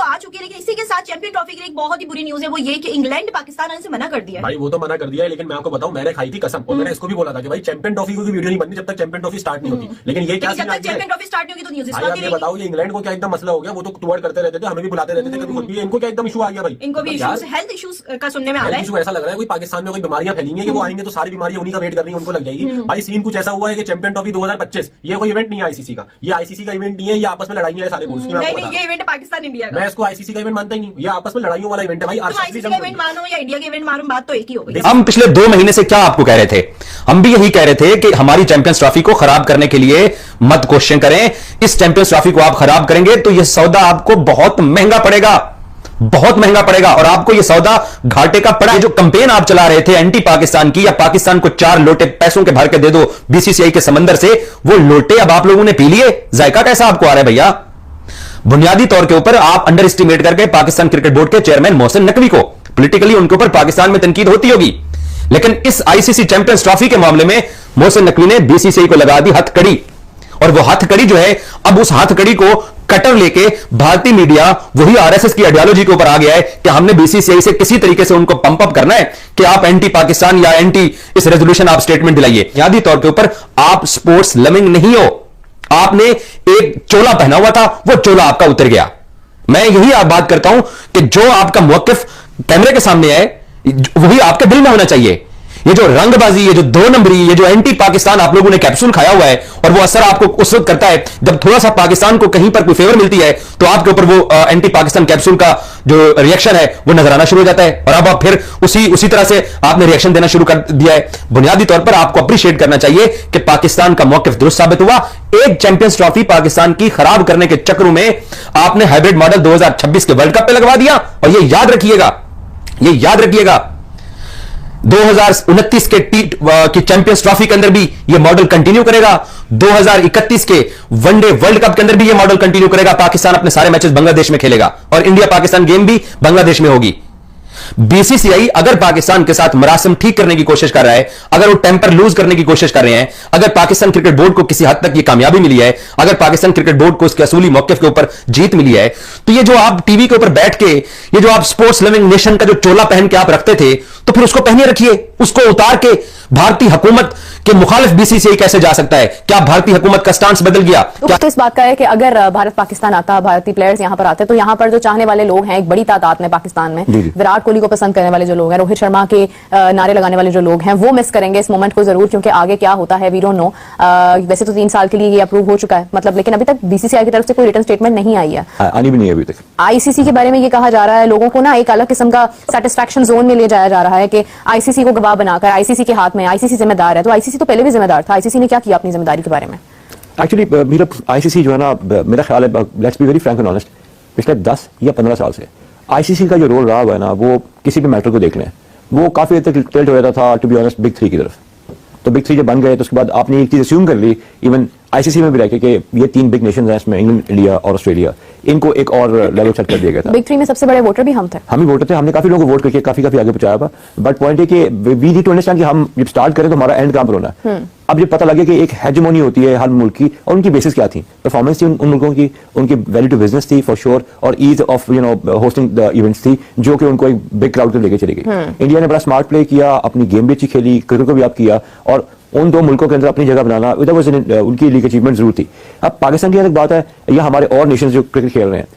तो आ चुकी है, लेकिन इसी के साथ चैंपियन ट्रॉफी की एक बहुत ही बुरी न्यूज है, वो ये कि इंग्लैंड पाकिस्तान आने से मना कर दिया है। भाई वो तो मना कर दिया है, लेकिन मैं आपको बताऊं, मैंने खाई थी कसम और मैंने इसको भी बोला था कि भाई चैंपियन ट्रॉफी की वीडियो नहीं बननी जब तक चैंपियन ट्रॉफी स्टार्ट नहीं होती। लेकिन ये क्या जब तक चैंपियन ट्रॉफी स्टार्ट नहीं होगी तो न्यूज इस भाई बात आप की ये रहेगी। बताओ, ये इंग्लैंड को क्या एकदम मसला हो गया? वो तो टूर करते रहते थे, हमें भी बुलाते रहते थे कभी खुद भी, इनको क्या एकदम इशू आ गया भाई? इनको भी इश्यूज, हेल्थ इश्यूज का सुनने में आ रहा है। इशू ऐसा लग रहा है कोई पाकिस्तान में कोई बीमारियां फैली हैं कि वो आएंगे तो सारी बीमारियां उन्हीं का वेट कर रही हैं, उनको लग जाएगी। भाई सीन कुछ ऐसा हुआ है कि चैंपियन ट्रॉफी 2025 ये कोई इवेंट नहीं है आईसीसी का, ये आईसीसी का इवेंट नहीं है, ये आपस में लड़ाई है सारे बोल्स की। नहीं, ये इवेंट पाकिस्तान इंडिया का, मैं इसको आईसीसी का इवेंट मानता ही नहीं, ये आपस में लड़ाइयों वाला इवेंट है भाई। आईसीसी का इवेंट मानो या इंडिया के इवेंट मानो, बात तो एक ही हो गई। हम पिछले 2 महीने से क्या आपको कह रहे थे? हम भी यही कह रहे थे कि हमारी चैंपियंस ट्रॉफी को खराब करने के लिए मत क्वेश्चन करें। इस चैंपियंस ट्रॉफी को आप खराब करेंगे तो यह सौदा आपको बहुत महंगा पड़ेगा, बहुत महंगा पड़ेगा, और आपको यह सौदा घाटे का पड़ा है। जो कैंपेन आप चला रहे थे एंटी पाकिस्तान की, या पाकिस्तान को 4 लोटे पैसों के भर के दे दो बीसीसीआई के समंदर से, वो लोटे अब आप लोगों ने पी लिए। जायका कैसा आपको आ रहा है भैया? बुनियादी तौर के ऊपर आप अंडर एस्टिमेट करके पाकिस्तान क्रिकेट बोर्ड के चेयरमैन मोहसिन नकवी को, पॉलिटिकली उनके ऊपर पाकिस्तान में तनकीद होती होगी, लेकिन इस आईसीसी चैंपियंस ट्रॉफी के मामले में मोहसिन नकवी ने बीसीसीआई को लगा दी हथकड़ी। और वो हथकड़ी जो है, अब उस हथकड़ी को कटर लेके भारतीय मीडिया वही आरएसएस की आइडियोलॉजी के ऊपर आ गया है कि हमने बीसीसीआई से किसी तरीके से उनको पंप अप करना है कि आप एंटी पाकिस्तान या एंटी इस रेजोल्यूशन आप स्टेटमेंट दिलाइए। बुनियादी तौर के ऊपर आप स्पोर्ट्स लविंग नहीं हो। आपने एक चोला पहना हुआ था, वो चोला आपका उतर गया। मैं यही बात करता हूं कि जो आपका मौकिफ कैमरे के सामने है वही आपके दिल में होना चाहिए। ये जो रंगबाजी, ये जो 2 नंबरी, ये जो एंटी पाकिस्तान आप लोगों ने कैप्सूल खाया हुआ है, और वो असर आपको उस वक्त करता है जब थोड़ा सा पाकिस्तान को कहीं पर कोई फेवर मिलती है तो आपके ऊपर वो एंटी पाकिस्तान कैप्सूल का जो रिएक्शन है वो नजर आना शुरू हो जाता है, और अब आप फिर उसी तरह से आपने रिएक्शन देना शुरू कर दिया है। बुनियादी तौर पर आपको अप्रिशिएट करना चाहिए कि पाकिस्तान का मौकिफ दुरुस्त साबित हुआ। एक चैंपियंस ट्रॉफी पाकिस्तान की खराब करने के चक्रों में आपने हाइब्रिड मॉडल 2026 के वर्ल्ड कप पे लगवा दिया, और ये याद रखिएगा 2029 की चैंपियंस ट्रॉफी के अंदर भी यह मॉडल कंटिन्यू करेगा। 2031 के वनडे वर्ल्ड कप के अंदर भी यह मॉडल कंटिन्यू करेगा। पाकिस्तान अपने सारे मैचेस बांग्लादेश में खेलेगा, और इंडिया पाकिस्तान गेम भी बांग्लादेश में होगी। बीसीसीआई अगर पाकिस्तान के साथ मरासम ठीक करने की कोशिश कर रहा है, अगर वो टेंपर लूज करने की कोशिश कर रहे हैं, अगर पाकिस्तान क्रिकेट बोर्ड को किसी हद तक ये कामयाबी मिली है, अगर पाकिस्तान क्रिकेट बोर्ड को उसके असूली मौके के ऊपर जीत मिली है, तो ये जो आप टीवी के ऊपर बैठ के ये जो आप स्पोर्ट्स लविंग नेशन का जो चोला पहन के आप रखते थे, तो फिर उसको पहने रखिए। उसको उतार के भारतीय हुकूमत के मुखालिफ बीसीसीआई कैसे जा सकता है? क्या भारतीय हुकूमत का स्टांस बदल गया? क्या तो इस बात का है कि अगर भारत पाकिस्तान आता, भारतीय प्लेयर्स यहां पर आते, तो यहां पर जो चाहने वाले लोग हैं एक बड़ी तादाद में पाकिस्तान में, विराट कोहली को पसंद करने वाले जो लोग हैं, रोहित शर्मा के नारे लगाने वाले जो लोग हैं, वो मिस करेंगे इस मोमेंट को जरूर, क्योंकि आगे क्या होता है वी डोंट नो। वैसे तो 3 साल के लिए ये अप्रूव हो चुका है, मतलब, लेकिन अभी तक बीसीसीआई की तरफ से कोई रिटन स्टेटमेंट नहीं आई है, आनी भी नहीं है अभी तक। आईसीसी के बारे में ये कहा जा रहा है, लोगों को ना एक अलग किस्म का सेटिस्फैक्शन जोन में ले जाया जा रहा है कि आईसीसी को गवाह बनाकर, आईसीसी के हाथ में, आईसीसी जिम्मेदार है। तो आईसीसी तो पहले भी जिम्मेदार था, आईसीसी ने क्या किया अपनी जिम्मेदारी के बारे में? एक्चुअली मेरा आईसीसी जो है ना, मेरा ख्याल है, let's be very Frank and honest, पिछले 10 या 15 साल से आईसीसी का जो रोल रहा हुआ है ना, वो किसी भी मैटर को देख लें, वो काफी हद तक टिल्ट हो जाता था टू बी ऑनेस्ट बिग 3 की तरफ। तो बिग 3 जब बन गए तो उसके बाद आपने एक चीज अज्यूम कर ली, इवन आईसीसी में भी रखे कि ये 3 बिग नेशंस हैं, इसमें इंग्लैंड, इंडिया और ऑस्ट्रेलिया, इनको एक और लेवल सेट कर दिया गया था। बिग 3 में सबसे बड़े वोटर भी हम थे, हम ही वोटर थे, हमने काफी लोगों को वोट करके काफी आगे पहुंचाया था। बट पॉइंट है कि वी नीड टू अंडरस्टैंड कि हम जब स्टार्ट करें तो हमारा एंड कहां पर होना है। अब जब पता लगे कि एक हेजेमोनी होती है हर मुल्क की, और उनकी बेसिस क्या थी, परफॉर्मेंस थी उन मुल्कों की, उनकी वैल्यू टू बिजनेस थी फॉर श्योर, और ease of hosting the events थी, जो कि उनको एक बिग क्राउड तक लेके चली गई। इंडिया ने बड़ा स्मार्ट प्ले किया, अपनी गेम भी अच्छी खेली, क्रिकेट को भी आप किया, और उन 2 मुल्कों के अंदर अपनी जगह बनाना उनकी लीग अचीवमेंट जरूर थी। अब पाकिस्तान की अलग बात है, या हमारे और नेशन जो क्रिकेट खेल रहे हैं,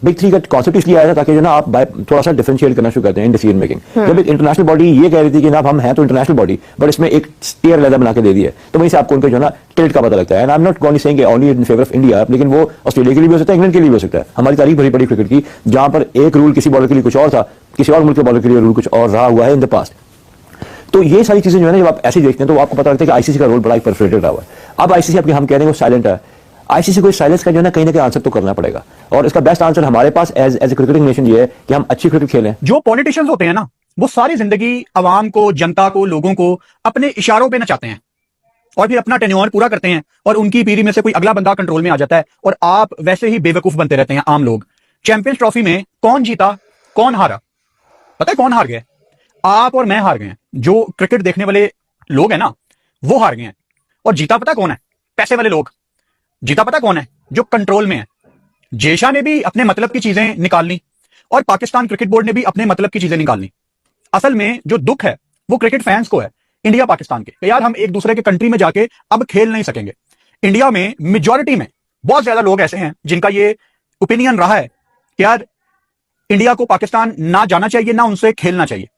बिग 3 का कॉन्सेप्ट इसलिए आया था ताकि जो ना आप थोड़ा सा डिफरेंशिएट करना शुरू करते हैं इन डिसीजन मेकिंग। जब एक इंटरनेशनल बॉडी ये कह रही थी कि ना हम हैं तो इंटरनेशनल बॉडी, बट इसमें एक टीयर अलग बना के दे दिया, तो वहीं से आपको उनका जो ना टिल्ट का पता लगता है। And I am not going to saying only in favour of India, लेकिन वो ऑस्ट्रेलिया के लिए भी हो सकता है, इंग्लैंड के लिए भी हो सकता है। हमारी तारीख भरी पड़ी क्रिकेट की, जहां पर एक रूल किसी बॉलर के लिए कुछ और था, किसी और मुल्क के बॉलर के लिए रूल कुछ और रहा हुआ है इन द पास्ट। तो ये सारी चीजें जो है ना, जब आप ऐसे देखते हैं तो आपको पता लगता है कि आईसीसी का रोल बड़ा परफेक्टेड रहा हुआ है। अब आईसीसी आपके हम कह रहे हैं वो साइलेंट है, आईसीसी को इस साइलेंस का जो है ना कहीं ना कहीं आंसर तो करना पड़ेगा, और इसका बेस्ट आंसर हमारे पास एज ए क्रिकेटिंग नेशन ये है कि हम अच्छी क्रिकेट खेलें। जो पॉलिटिशियंस होते हैं ना, वो सारी जिंदगी अवाम को, जनता को, लोगों को अपने इशारों पे नचाते हैं, और फिर अपना टेन्योर पूरा करते हैं, और उनकी पीढ़ी में से कोई अगला बंदा कंट्रोल में आ जाता है, और आप वैसे ही बेवकूफ बनते रहते हैं आम लोग। चैंपियंस ट्रॉफी में कौन जीता, कौन हारा? पता है कौन हार गए? आप और मैं हार गए हैं। जो क्रिकेट देखने वाले लोग हैं ना, वो हार गए हैं। और जीता पता कौन है? पैसे वाले लोग। जीता पता कौन है? जो कंट्रोल में है। जेशा ने भी अपने मतलब की चीजें निकाल ली और पाकिस्तान क्रिकेट बोर्ड ने भी अपने मतलब की चीजें निकाल ली। असल में जो दुख है वो क्रिकेट फैंस को है, इंडिया पाकिस्तान के, यार हम एक दूसरे के कंट्री में जाके अब खेल नहीं सकेंगे। इंडिया में मेजॉरिटी में बहुत ज्यादा लोग ऐसे हैं जिनका ये ओपिनियन रहा है कि यार इंडिया को पाकिस्तान ना जाना चाहिए, ना उनसे खेलना चाहिए।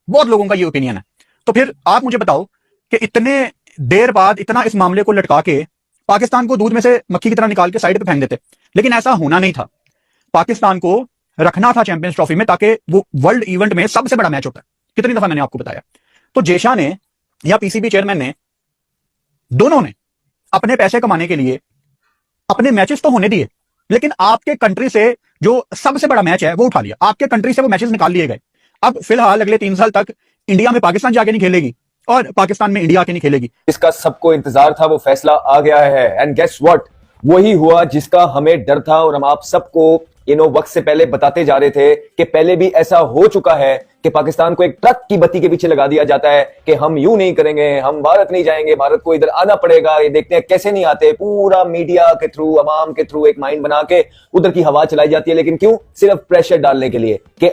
बहुत लोगों का ये ओपिनियन है। तो फिर आप मुझे बताओ कि इतने देर बाद इतना इस मामले को लटका के पाकिस्तान को दूध में से मक्खी की तरह निकाल के साइड पे फेंक देते, लेकिन ऐसा होना नहीं था। पाकिस्तान को रखना था चैंपियंस ट्रॉफी में, ताकि वो वर्ल्ड इवेंट में सबसे बड़ा मैच होता है। कितनी दफा मैंने आपको बताया। तो जेशा ने या पीसीबी चेयरमैन ने, दोनों ने अपने पैसे कमाने के लिए अपने मैचेस तो होने दिए, लेकिन आपके कंट्री से जो सबसे बड़ा मैच है वो उठा लिया। आपके कंट्री से वो मैचेस निकाल लिए गए। अब फिलहाल अगले 3 साल तक इंडिया में पाकिस्तान जाके नहीं खेलेगी और पाकिस्तान में इंडिया आके नहीं खेलेगी। जिसका सबको इंतजार था वो फैसला आ गया है। एंड गेस व्हाट, वही हुआ जिसका हमें डर था और हम आप सबको वक्त से पहले बताते जा रहे थे कि पहले भी ऐसा हो चुका है कि पाकिस्तान को एक ट्रक की बत्ती के पीछे लगा दिया जाता है कि हम यूं नहीं करेंगे, हम भारत नहीं जाएंगे, भारत को इधर आना पड़ेगा। ये देखते हैं कैसे नहीं आते। पूरा मीडिया के थ्रू, अवाम के थ्रू एक माइंड बना के उधर की हवा चलाई जाती है। लेकिन क्यों? सिर्फ प्रेशर डालने के लिए कि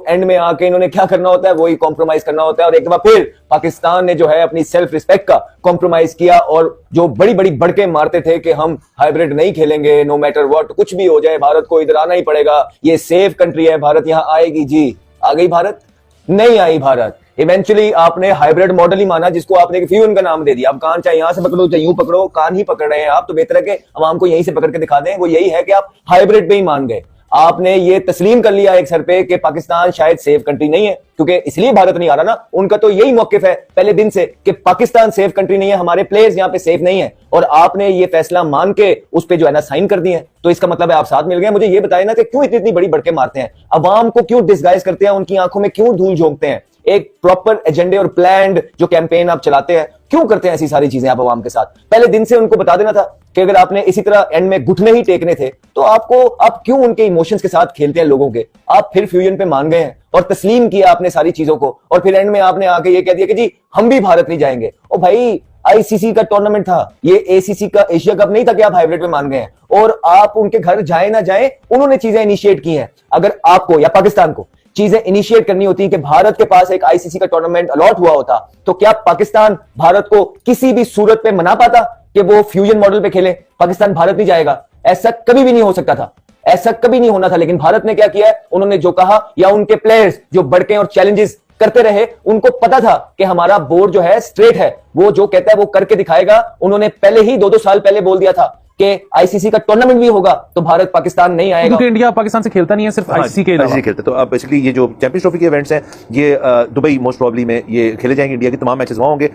एंड में आके इन्होंने क्या करना होता है, वही कॉम्प्रोमाइज करना होता है। और एक बार फिर पाकिस्तान ने जो है अपनी सेल्फ रिस्पेक्ट का कॉम्प्रोमाइज किया और जो बड़ी बड़ी बड़के मारते थे कि हम हाइब्रिड नहीं खेलेंगे, नो मैटर व्हाट, कुछ भी हो जाए भारत को इधर आना ही पड़ेगा, ये सेफ कंट्री है, भारत यहां आएगी। जी आ गई भारत? नहीं आई भारत। इवेंचुअली आपने हाइब्रिड मॉडल ही माना, जिसको आपने फ्यूजन का नाम दे दिया। अब कान चाहे यहां से पकड़ो चाहे यूं पकड़ो, कान ही पकड़ रहे हैं आप। तो बेहतर है कि आवाम को यहीं से पकड़ के दिखा दें। वो यही है कि आप हाइब्रिड पे ही मान गए। आपने ये तस्लीम कर लिया एक सर पे कि पाकिस्तान शायद सेफ कंट्री नहीं है, क्योंकि इसलिए भारत नहीं आ रहा ना। उनका तो यही मौकिफ है पहले दिन से कि पाकिस्तान सेफ कंट्री नहीं है, हमारे प्लेयर्स यहाँ पे सेफ नहीं है। और आपने ये फैसला मान के उस पे जो है ना साइन कर दिए। तो इसका मतलब है आप साथ मिल गए। मुझे ये बताए ना कि क्यों इतनी बड़ी बड़के मारते हैं, अवाम को क्यों डिसगाइज करते हैं, उनकी आंखों में क्यों धूल झोंकते हैं। एक प्रॉपर एजेंडे और प्लान्ड जो कैंपेन आप चलाते हैं, क्यों करते हैं ऐसी सारी चीजें आप अवाम के साथ? पहले दिन से उनको बता देना था कि अगर आपने इसी तरह एंड में घुटने ही टेकने थे तो आप क्यों उनके इमोशंस के साथ खेलते हैं लोगों के? आप फिर फ्यूजन पे मान गए हैं और तस्लीम किया आपने सारी चीजों को। और फिर एंड में आपने आके ये कह दिया कि जी हम भी भारत नहीं जाएंगे। ओ भाई, आईसीसी का टूर्नामेंट था, ये एसीसी का एशिया कप नहीं था कि आप हाइब्रिड पे मान गए हैं। और आप उनके घर जाए ना जाए, उन्होंने चीजें इनिशिएट की हैं। अगर आपको या पाकिस्तान को चीजें इनिशिएट करनी होती कि भारत के पास एक आईसीसी का टूर्नामेंट अलॉट हुआ होता, तो क्या पाकिस्तान भारत को किसी भी सूरत पे मना पाता कि वो फ्यूजन मॉडल पे खेले? पाकिस्तान भारत नहीं जाएगा, ऐसा कभी भी नहीं हो सकता था, ऐसा कभी नहीं होना था। लेकिन भारत ने क्या किया है, उन्होंने जो कहा, या उनके प्लेयर्स जो बढ़के और चैलेंजेस करते रहे, उनको पता था कि हमारा बोर्ड जो है स्ट्रेट है, वो जो कहता है वो करके दिखाएगा। उन्होंने पहले ही 2-2 साल पहले बोल दिया था कि आईसीसी का टूर्नामेंट भी होगा तो भारत पाकिस्तान नहीं आएगा। क्योंकि इंडिया पाकिस्तान से खेलता नहीं है, सिर्फ आईसीसी के अलावा खेलता। तो अब बेसिकली ये जो चैंपियंस ट्रॉफी के इवेंट्स हैं, ये दुबई मोस्ट प्रॉब्ली में ये खेले जाएंगे। इंडिया के तमाम मैचेस वहां होंगे।